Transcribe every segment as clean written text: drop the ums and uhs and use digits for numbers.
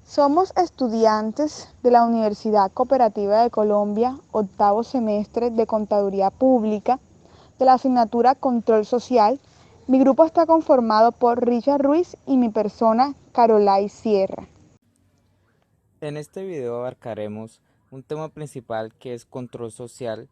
Somos estudiantes de la Universidad Cooperativa de Colombia, octavo semestre de Contaduría Pública, de la asignatura Control Social. Mi grupo está conformado por Richard Ruiz y mi persona, Carolai Sierra. En este video abarcaremos un tema principal que es control social,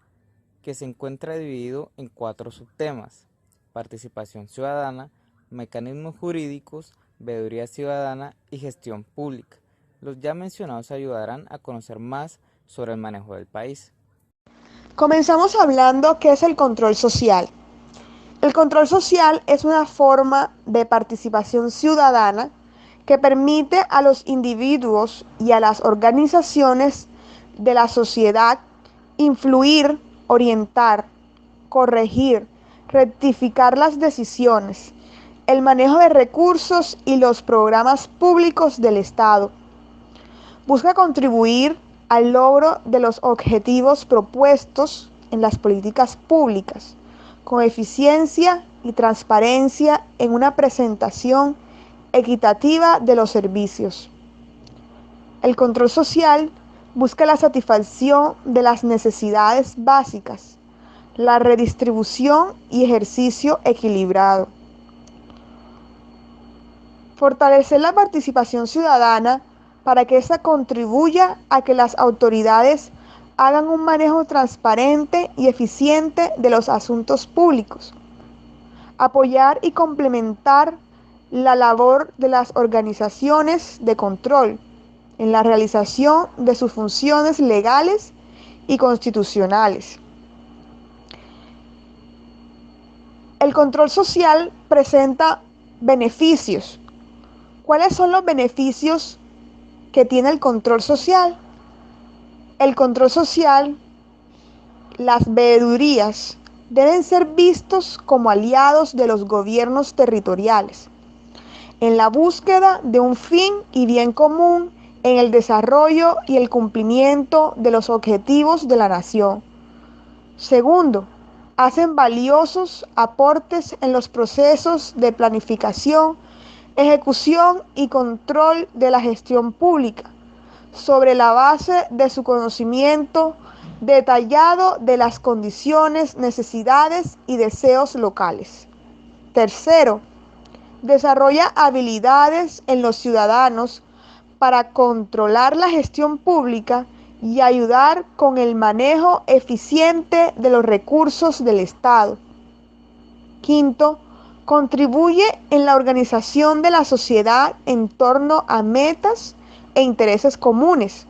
que se encuentra dividido en 4 subtemas: participación ciudadana, mecanismos jurídicos, veeduría ciudadana y gestión pública. Los ya mencionados ayudarán a conocer más sobre el manejo del país. Comenzamos hablando qué es el control social. El control social es una forma de participación ciudadana que permite a los individuos y a las organizaciones de la sociedad influir, orientar, corregir, rectificar las decisiones, el manejo de recursos y los programas públicos del Estado. Busca contribuir al logro de los objetivos propuestos en las políticas públicas, con eficiencia y transparencia en una presentación equitativa de los servicios. El control social busca la satisfacción de las necesidades básicas, la redistribución y ejercicio equilibrado. Fortalecer la participación ciudadana para que ésta contribuya a que las autoridades hagan un manejo transparente y eficiente de los asuntos públicos. Apoyar y complementar la labor de las organizaciones de control en la realización de sus funciones legales y constitucionales. El control social presenta beneficios. ¿Cuáles son los beneficios que tiene el control social? El control social, las veedurías, deben ser vistos como aliados de los gobiernos territoriales en la búsqueda de un fin y bien común en el desarrollo y el cumplimiento de los objetivos de la nación. Segundo, hacen valiosos aportes en los procesos de planificación, ejecución y control de la gestión pública, sobre la base de su conocimiento detallado de las condiciones, necesidades y deseos locales. Tercero, desarrolla habilidades en los ciudadanos para controlar la gestión pública y ayudar con el manejo eficiente de los recursos del Estado. Quinto, contribuye en la organización de la sociedad en torno a metas e intereses comunes.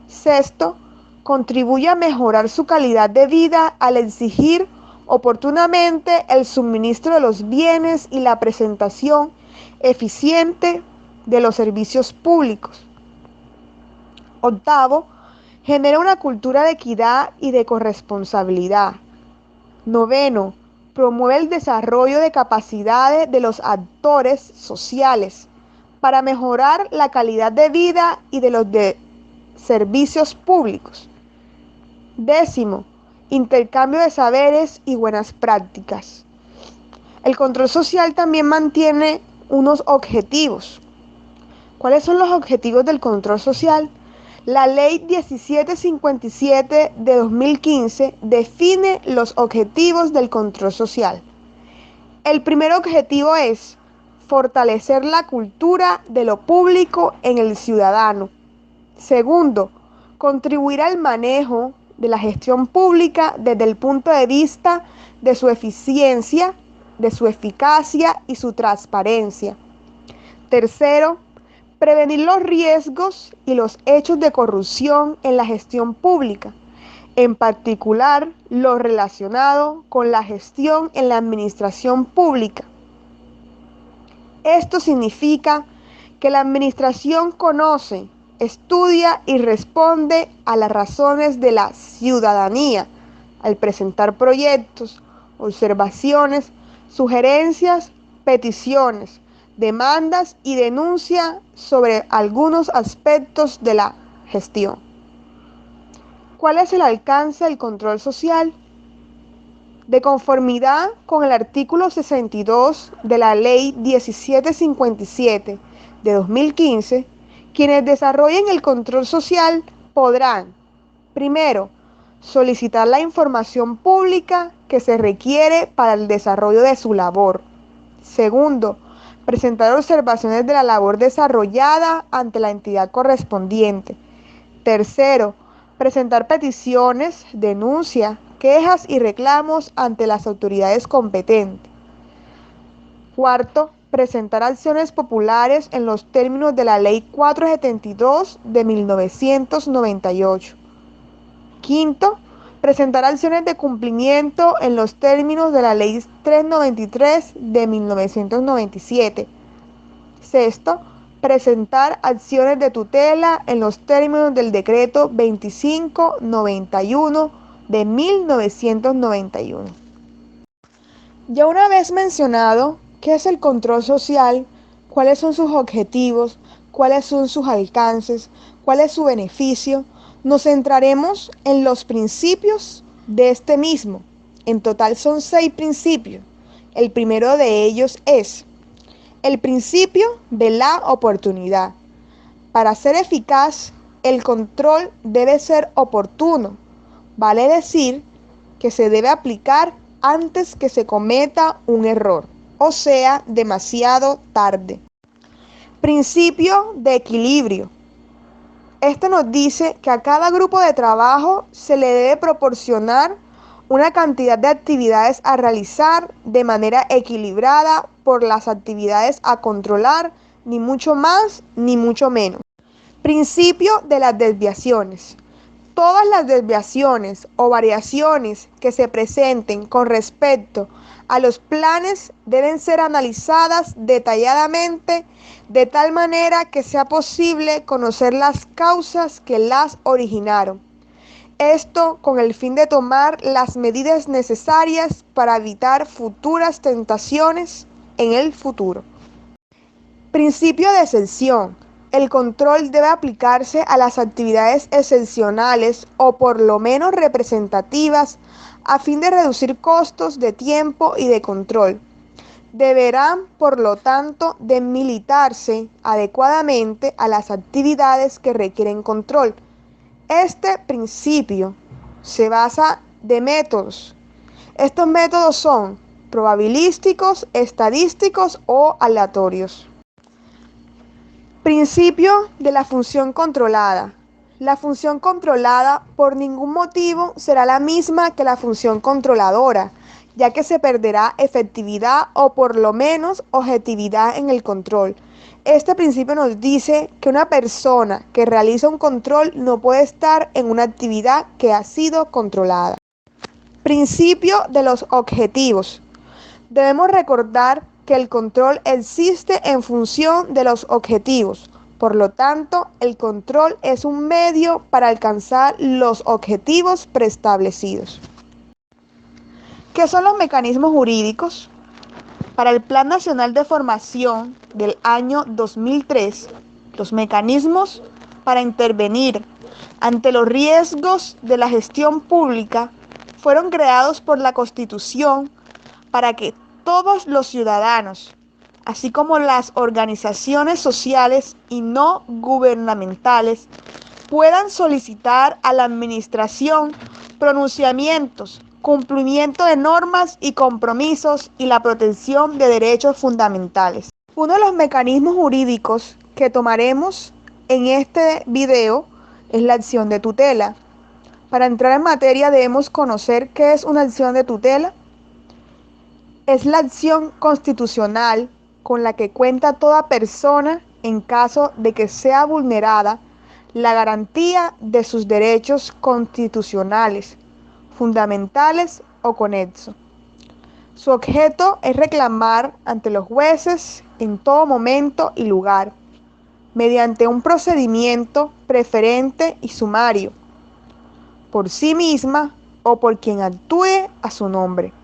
Sexto, contribuye a mejorar su calidad de vida al exigir oportunamente el suministro de los bienes y la presentación eficiente de los servicios públicos. Octavo, genera una cultura de equidad y de corresponsabilidad. Noveno, promueve el desarrollo de capacidades de los actores sociales para mejorar la calidad de vida y de los servicios públicos. Décimo, intercambio de saberes y buenas prácticas. El control social también mantiene unos objetivos. ¿Cuáles son los objetivos del control social? La Ley 1757 de 2015 define los objetivos del control social. El primer objetivo es fortalecer la cultura de lo público en el ciudadano. Segundo, contribuir al manejo de la gestión pública desde el punto de vista de su eficiencia, de su eficacia y su transparencia. Tercero, prevenir los riesgos y los hechos de corrupción en la gestión pública, en particular lo relacionado con la gestión en la administración pública. Esto significa que la administración conoce, estudia y responde a las razones de la ciudadanía al presentar proyectos, observaciones, sugerencias, peticiones, demandas y denuncia sobre algunos aspectos de la gestión. ¿Cuál es el alcance del control social? De conformidad con el artículo 62 de la Ley 1757 de 2015, Quienes desarrollen el control social podrán, primero, solicitar la información pública que se requiere para el desarrollo de su labor. Segundo, presentar observaciones de la labor desarrollada ante la entidad correspondiente. Tercero, presentar peticiones, denuncias, quejas y reclamos ante las autoridades competentes. Cuarto, presentar acciones populares en los términos de la Ley 472 de 1998. Quinto, presentar acciones de cumplimiento en los términos de la Ley 393 de 1997. Sexto, presentar acciones de tutela en los términos del Decreto 2591 de 1991. Ya una vez mencionado qué es el control social, cuáles son sus objetivos, cuáles son sus alcances, cuál es su beneficio, nos centraremos en los principios de este mismo. En total son 6 principios. El primero de ellos es el principio de la oportunidad. Para ser eficaz, el control debe ser oportuno. Vale decir que se debe aplicar antes que se cometa un error, o sea, demasiado tarde. Principio de equilibrio. Esto nos dice que a cada grupo de trabajo se le debe proporcionar una cantidad de actividades a realizar de manera equilibrada por las actividades a controlar, ni mucho más ni mucho menos. Principio de las desviaciones. Todas las desviaciones o variaciones que se presenten con respecto a los planes deben ser analizadas detalladamente de tal manera que sea posible conocer las causas que las originaron. Esto con el fin de tomar las medidas necesarias para evitar futuras tentaciones en el futuro. Principio de exención. El control debe aplicarse a las actividades excepcionales o por lo menos representativas a fin de reducir costos de tiempo y de control. Deberán, por lo tanto, demilitarse adecuadamente a las actividades que requieren control. Este principio se basa de métodos. Estos métodos son probabilísticos, estadísticos o aleatorios. Principio de la función controlada. La función controlada por ningún motivo será la misma que la función controladora, ya que se perderá efectividad o por lo menos objetividad en el control. Este principio nos dice que una persona que realiza un control no puede estar en una actividad que ha sido controlada. Principio de los objetivos. Debemos recordar que el control existe en función de los objetivos. Por lo tanto, el control es un medio para alcanzar los objetivos preestablecidos. ¿Qué son los mecanismos jurídicos? Para el Plan Nacional de Formación del año 2003, los mecanismos para intervenir ante los riesgos de la gestión pública fueron creados por la Constitución para que todos los ciudadanos, así como las organizaciones sociales y no gubernamentales, puedan solicitar a la Administración pronunciamientos, cumplimiento de normas y compromisos y la protección de derechos fundamentales. Uno de los mecanismos jurídicos que tomaremos en este video es la acción de tutela. Para entrar en materia debemos conocer qué es una acción de tutela. Es la acción constitucional con la que cuenta toda persona en caso de que sea vulnerada la garantía de sus derechos constitucionales, fundamentales o conexos. Su objeto es reclamar ante los jueces en todo momento y lugar, mediante un procedimiento preferente y sumario, por sí misma o por quien actúe a su nombre,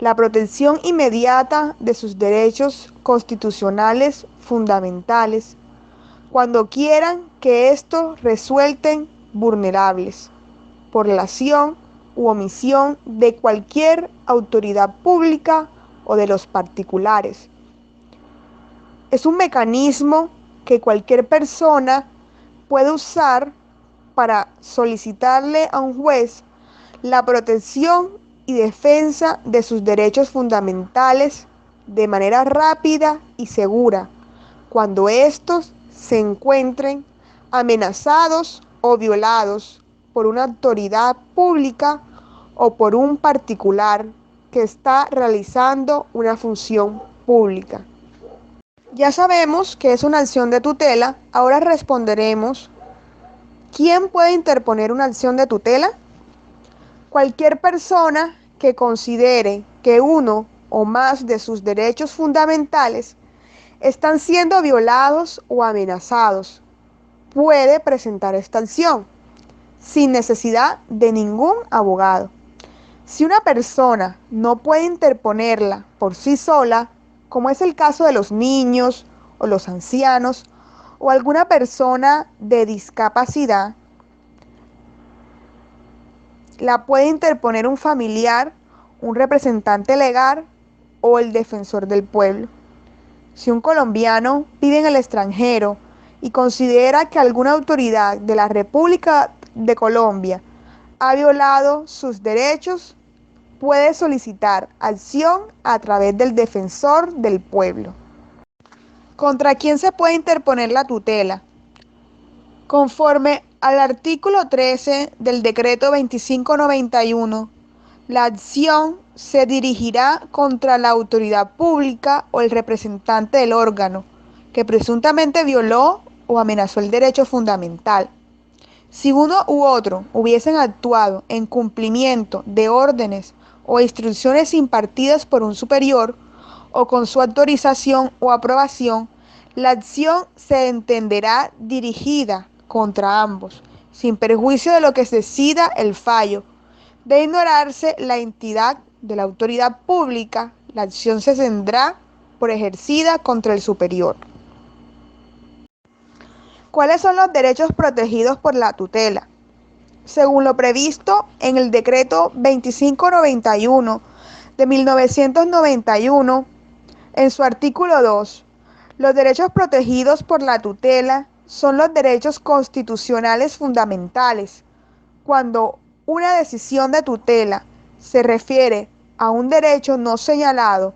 la protección inmediata de sus derechos constitucionales fundamentales, cuando quieran que estos resulten vulnerables por la acción u omisión de cualquier autoridad pública o de los particulares. Es un mecanismo que cualquier persona puede usar para solicitarle a un juez la protección y defensa de sus derechos fundamentales de manera rápida y segura cuando estos se encuentren amenazados o violados por una autoridad pública o por un particular que está realizando una función pública. Ya sabemos que es una acción de tutela, ahora responderemos: ¿quién puede interponer una acción de tutela? Cualquier persona que considere que uno o más de sus derechos fundamentales están siendo violados o amenazados puede presentar esta acción sin necesidad de ningún abogado. Si una persona no puede interponerla por sí sola, como es el caso de los niños o los ancianos o alguna persona de discapacidad, la puede interponer un familiar, un representante legal o el defensor del pueblo. Si un colombiano vive en el extranjero y considera que alguna autoridad de la República de Colombia ha violado sus derechos, puede solicitar acción a través del defensor del pueblo. ¿Contra quién se puede interponer la tutela? Conforme al artículo 13 del decreto 2591, la acción se dirigirá contra la autoridad pública o el representante del órgano que presuntamente violó o amenazó el derecho fundamental. Si uno u otro hubiesen actuado en cumplimiento de órdenes o instrucciones impartidas por un superior o con su autorización o aprobación, la acción se entenderá dirigida contra ambos, sin perjuicio de lo que decida el fallo. De ignorarse la entidad de la autoridad pública, la acción se tendrá por ejercida contra el superior. ¿Cuáles son los derechos protegidos por la tutela? Según lo previsto en el decreto 2591 de 1991, en su artículo 2, los derechos protegidos por la tutela son los derechos constitucionales fundamentales. Cuando una decisión de tutela se refiere a un derecho no señalado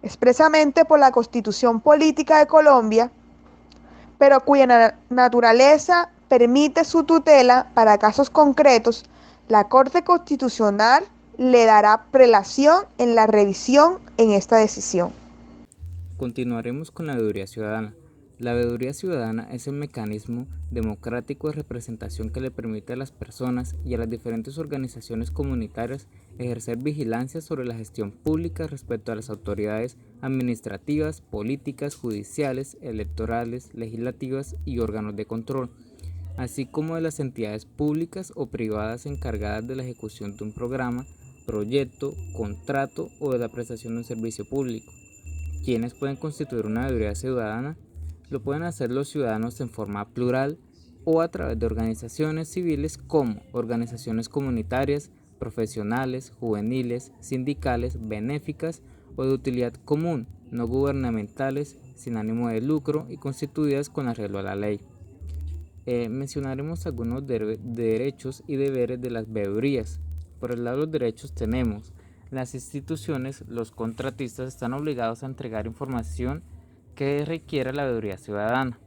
expresamente por la Constitución Política de Colombia, pero cuya naturaleza permite su tutela para casos concretos, la Corte Constitucional le dará prelación en la revisión en esta decisión. Continuaremos con la veeduría ciudadana. La veeduría ciudadana es el mecanismo democrático de representación que le permite a las personas y a las diferentes organizaciones comunitarias ejercer vigilancia sobre la gestión pública respecto a las autoridades administrativas, políticas, judiciales, electorales, legislativas y órganos de control, así como de las entidades públicas o privadas encargadas de la ejecución de un programa, proyecto, contrato o de la prestación de un servicio público. ¿Quiénes pueden constituir una veeduría ciudadana? Lo pueden hacer los ciudadanos en forma plural o a través de organizaciones civiles como organizaciones comunitarias, profesionales, juveniles, sindicales, benéficas o de utilidad común, no gubernamentales, sin ánimo de lucro y constituidas con arreglo a la ley. Mencionaremos algunos derechos y deberes de las veedurías. Por el lado de los derechos tenemos: las instituciones, los contratistas están obligados a entregar información que requiera la veeduría ciudadana,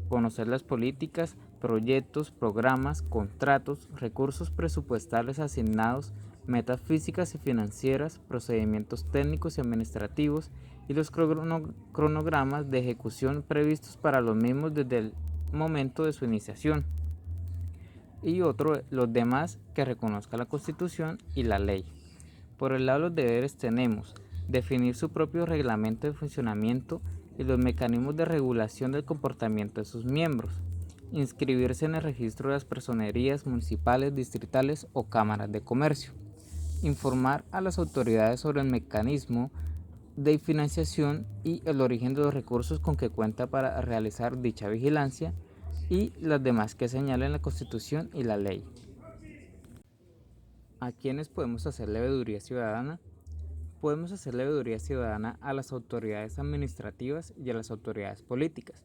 conocer las políticas, proyectos, programas, contratos, recursos presupuestales asignados, metas físicas y financieras, procedimientos técnicos y administrativos y los cronogramas de ejecución previstos para los mismos desde el momento de su iniciación. Y otro, los demás que reconozca la Constitución y la ley. Por el lado de los deberes tenemos: definir su propio reglamento de funcionamiento y los mecanismos de regulación del comportamiento de sus miembros, inscribirse en el registro de las personerías municipales, distritales o cámaras de comercio, informar a las autoridades sobre el mecanismo de financiación y el origen de los recursos con que cuenta para realizar dicha vigilancia y las demás que señalen la Constitución y la ley. ¿A quiénes podemos hacer la veeduría ciudadana? Podemos hacer la veeduría ciudadana a las autoridades administrativas y a las autoridades políticas,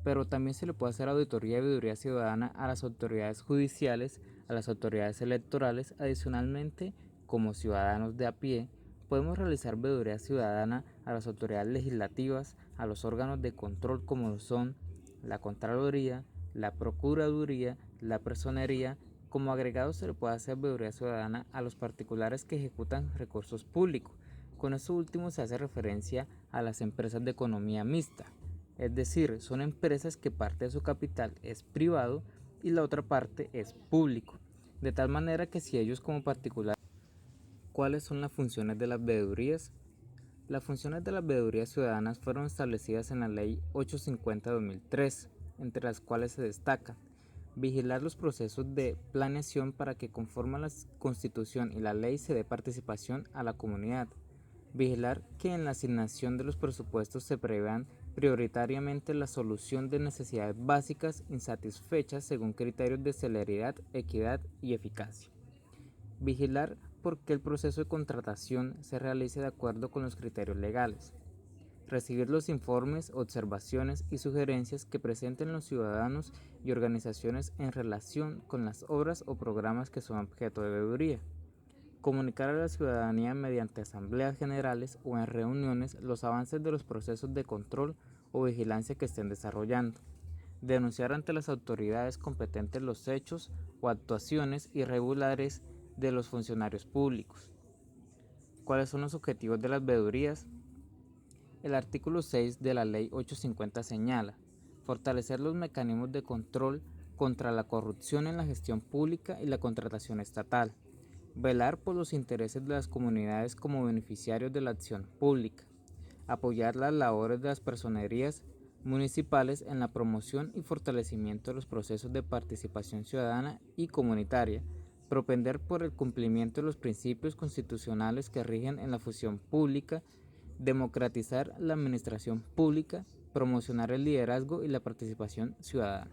pero también se le puede hacer auditoría y veeduría ciudadana a las autoridades judiciales, a las autoridades electorales. Adicionalmente, como ciudadanos de a pie, podemos realizar veeduría ciudadana a las autoridades legislativas, a los órganos de control como lo son la Contraloría, la Procuraduría, la Personería. Como agregado se le puede hacer veeduría ciudadana a los particulares que ejecutan recursos públicos. Con esto último se hace referencia a las empresas de economía mixta, es decir, son empresas que parte de su capital es privado y la otra parte es público, de tal manera que si ellos como particulares. ¿Cuáles son las funciones de las veedurías? Las funciones de las veedurías ciudadanas fueron establecidas en la Ley 850/2003, entre las cuales se destaca vigilar los procesos de planeación para que conforme a la Constitución y la ley se dé participación a la comunidad, vigilar que en la asignación de los presupuestos se prevean prioritariamente la solución de necesidades básicas insatisfechas según criterios de celeridad, equidad y eficacia. Vigilar porque el proceso de contratación se realice de acuerdo con los criterios legales. Recibir los informes, observaciones y sugerencias que presenten los ciudadanos y organizaciones en relación con las obras o programas que son objeto de veeduría. Comunicar a la ciudadanía mediante asambleas generales o en reuniones los avances de los procesos de control o vigilancia que estén desarrollando. Denunciar ante las autoridades competentes los hechos o actuaciones irregulares de los funcionarios públicos. ¿Cuáles son los objetivos de las veedurías? El artículo 6 de la Ley 850 señala fortalecer los mecanismos de control contra la corrupción en la gestión pública y la contratación estatal, velar por los intereses de las comunidades como beneficiarios de la acción pública, apoyar las labores de las personerías municipales en la promoción y fortalecimiento de los procesos de participación ciudadana y comunitaria, propender por el cumplimiento de los principios constitucionales que rigen en la función pública, democratizar la administración pública, promocionar el liderazgo y la participación ciudadana.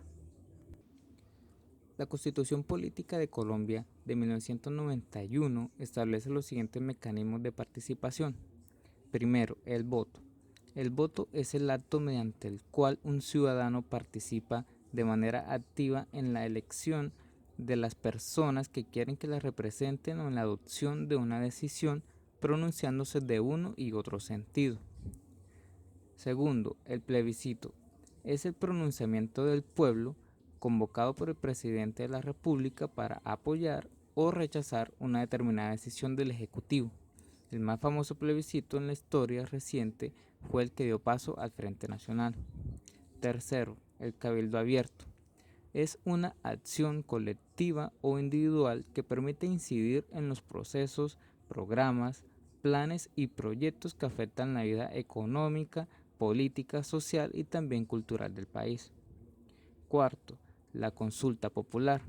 La Constitución Política de Colombia de 1991 establece los siguientes mecanismos de participación. Primero, el voto. El voto es el acto mediante el cual un ciudadano participa de manera activa en la elección de las personas que quieren que las representen o en la adopción de una decisión pronunciándose de uno y otro sentido. Segundo, el plebiscito. Es el pronunciamiento del pueblo convocado por el presidente de la República para apoyar o rechazar una determinada decisión del Ejecutivo. El más famoso plebiscito en la historia reciente fue el que dio paso al Frente Nacional. Tercero, el cabildo abierto. Es una acción colectiva o individual que permite incidir en los procesos, programas, planes y proyectos que afectan la vida económica, política, social y también cultural del país. Cuarto, la consulta popular.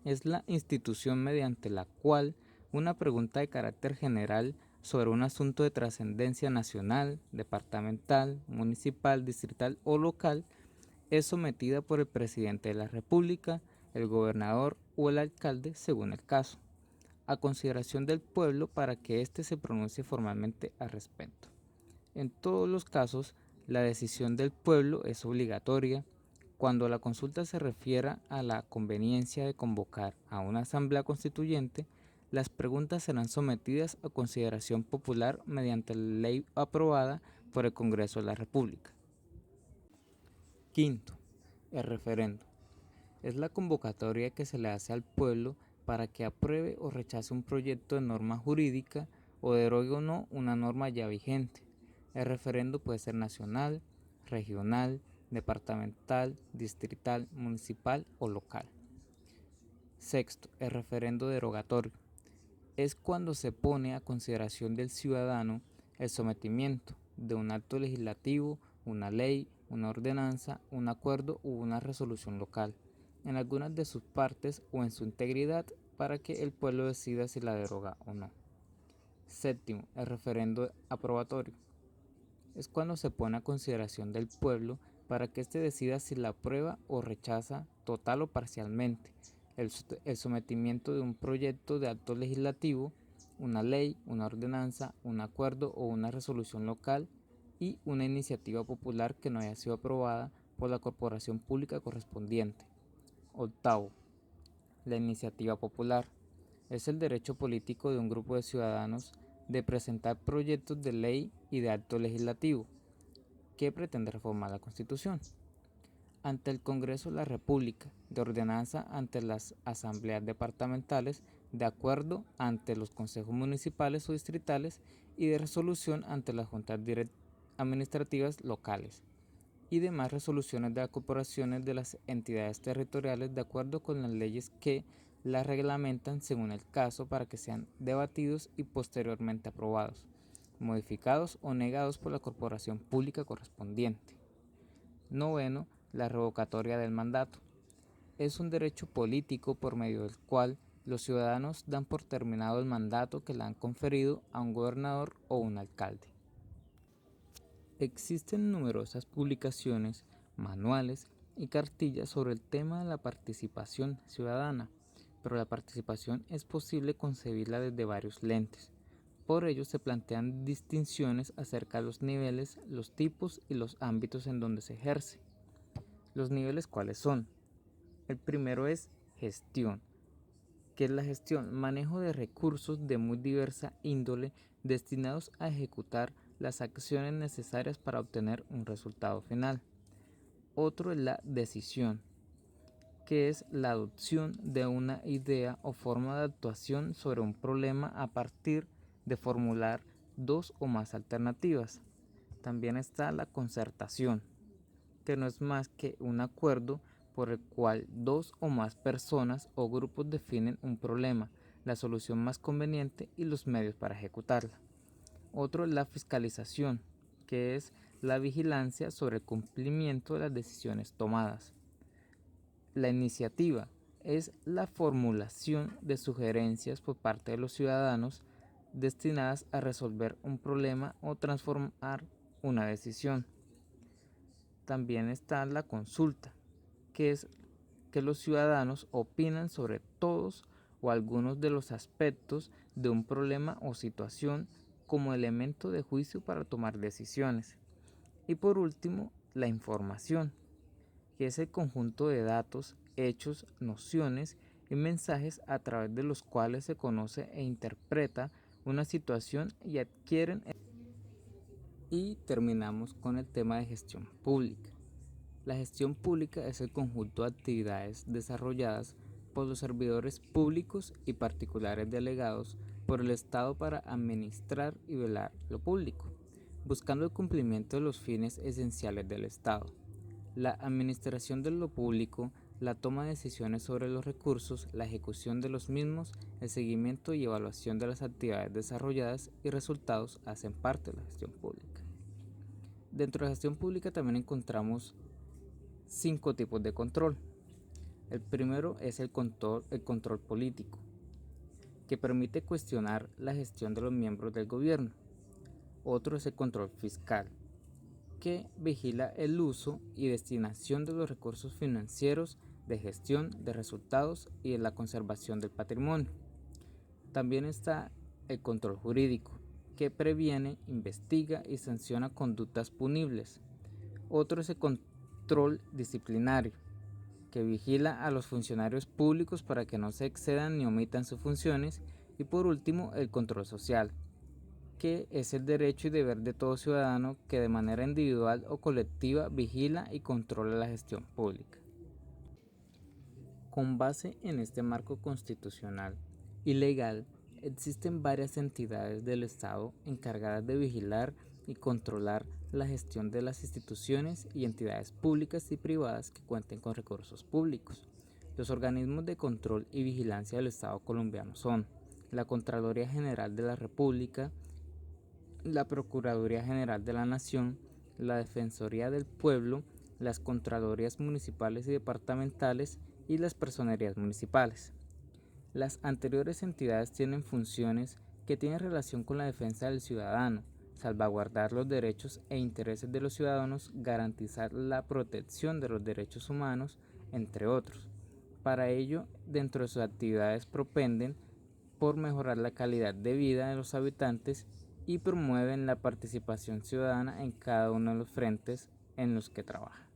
Es la institución mediante la cual una pregunta de carácter general sobre un asunto de trascendencia nacional, departamental, municipal, distrital o local es sometida por el presidente de la República, el gobernador o el alcalde, según el caso, a consideración del pueblo para que éste se pronuncie formalmente al respecto. En todos los casos, la decisión del pueblo es obligatoria. Cuando la consulta se refiera a la conveniencia de convocar a una asamblea constituyente, las preguntas serán sometidas a consideración popular mediante la ley aprobada por el Congreso de la República. Quinto, el referendo. Es la convocatoria que se le hace al pueblo para que apruebe o rechace un proyecto de norma jurídica o derogue o no una norma ya vigente. El referendo puede ser nacional, regional, departamental, distrital, municipal o local. Sexto, el referendo derogatorio. Es cuando se pone a consideración del ciudadano el sometimiento de un acto legislativo, una ley, una ordenanza, un acuerdo u una resolución local, en algunas de sus partes o en su integridad para que el pueblo decida si la deroga o no. Séptimo, el referendo aprobatorio. Es cuando se pone a consideración del pueblo para que éste decida si la aprueba o rechaza total o parcialmente el sometimiento de un proyecto de acto legislativo, una ley, una ordenanza, un acuerdo o una resolución local y una iniciativa popular que no haya sido aprobada por la corporación pública correspondiente. Octavo, la iniciativa popular. Es el derecho político de un grupo de ciudadanos de presentar proyectos de ley y de acto legislativo que pretende reformar la Constitución ante el Congreso de la República, de ordenanza ante las asambleas departamentales, de acuerdo ante los consejos municipales o distritales y de resolución ante las juntas administrativas locales y demás resoluciones de las corporaciones de las entidades territoriales de acuerdo con las leyes que las reglamentan según el caso para que sean debatidos y posteriormente aprobados, modificados o negados por la corporación pública correspondiente. Noveno, la revocatoria del mandato. Es un derecho político por medio del cual los ciudadanos dan por terminado el mandato que le han conferido a un gobernador o un alcalde. Existen numerosas publicaciones, manuales y cartillas sobre el tema de la participación ciudadana, pero la participación es posible concebirla desde varios lentes. Por ello se plantean distinciones acerca de los niveles, los tipos y los ámbitos en donde se ejerce. ¿Los niveles cuáles son? El primero es gestión. ¿Qué es la gestión? Manejo de recursos de muy diversa índole destinados a ejecutar las acciones necesarias para obtener un resultado final. Otro es la decisión, que es la adopción de una idea o forma de actuación sobre un problema a partir de formular dos o más alternativas. También está la concertación, que no es más que un acuerdo por el cual dos o más personas o grupos definen un problema, la solución más conveniente y los medios para ejecutarla. Otro es la fiscalización, que es la vigilancia sobre el cumplimiento de las decisiones tomadas. La iniciativa es la formulación de sugerencias por parte de los ciudadanos destinadas a resolver un problema o transformar una decisión. También está la consulta, que es que los ciudadanos opinan sobre todos o algunos de los aspectos de un problema o situación como elemento de juicio para tomar decisiones. Y por último, la información, que es el conjunto de datos, hechos, nociones y mensajes a través de los cuales se conoce e interpreta una situación y adquieren. Y terminamos con el tema de gestión pública. La gestión pública es el conjunto de actividades desarrolladas por los servidores públicos y particulares delegados por el Estado para administrar y velar lo público, buscando el cumplimiento de los fines esenciales del Estado. La administración de lo público, la toma de decisiones sobre los recursos, la ejecución de los mismos, el seguimiento y evaluación de las actividades desarrolladas y resultados hacen parte de la gestión pública. Dentro de la gestión pública también encontramos 5 tipos de control. El primero es el control político, que permite cuestionar la gestión de los miembros del gobierno. Otro es el control fiscal, que vigila el uso y destinación de los recursos financieros, de gestión de resultados y de la conservación del patrimonio. También está el control jurídico, que previene, investiga y sanciona conductas punibles. Otro es el control disciplinario, que vigila a los funcionarios públicos para que no se excedan ni omitan sus funciones. Y por último, el control social, que es el derecho y deber de todo ciudadano que de manera individual o colectiva vigila y controla la gestión pública. Con base en este marco constitucional y legal, existen varias entidades del Estado encargadas de vigilar y controlar la gestión de las instituciones y entidades públicas y privadas que cuenten con recursos públicos. Los organismos de control y vigilancia del Estado colombiano son la Contraloría General de la República, la Procuraduría General de la Nación, la Defensoría del Pueblo, las Contralorías Municipales y Departamentales y las Personerías Municipales. Las anteriores entidades tienen funciones que tienen relación con la defensa del ciudadano, salvaguardar los derechos e intereses de los ciudadanos, garantizar la protección de los derechos humanos, entre otros. Para ello, dentro de sus actividades propenden por mejorar la calidad de vida de los habitantes y promueven la participación ciudadana en cada uno de los frentes en los que trabajan.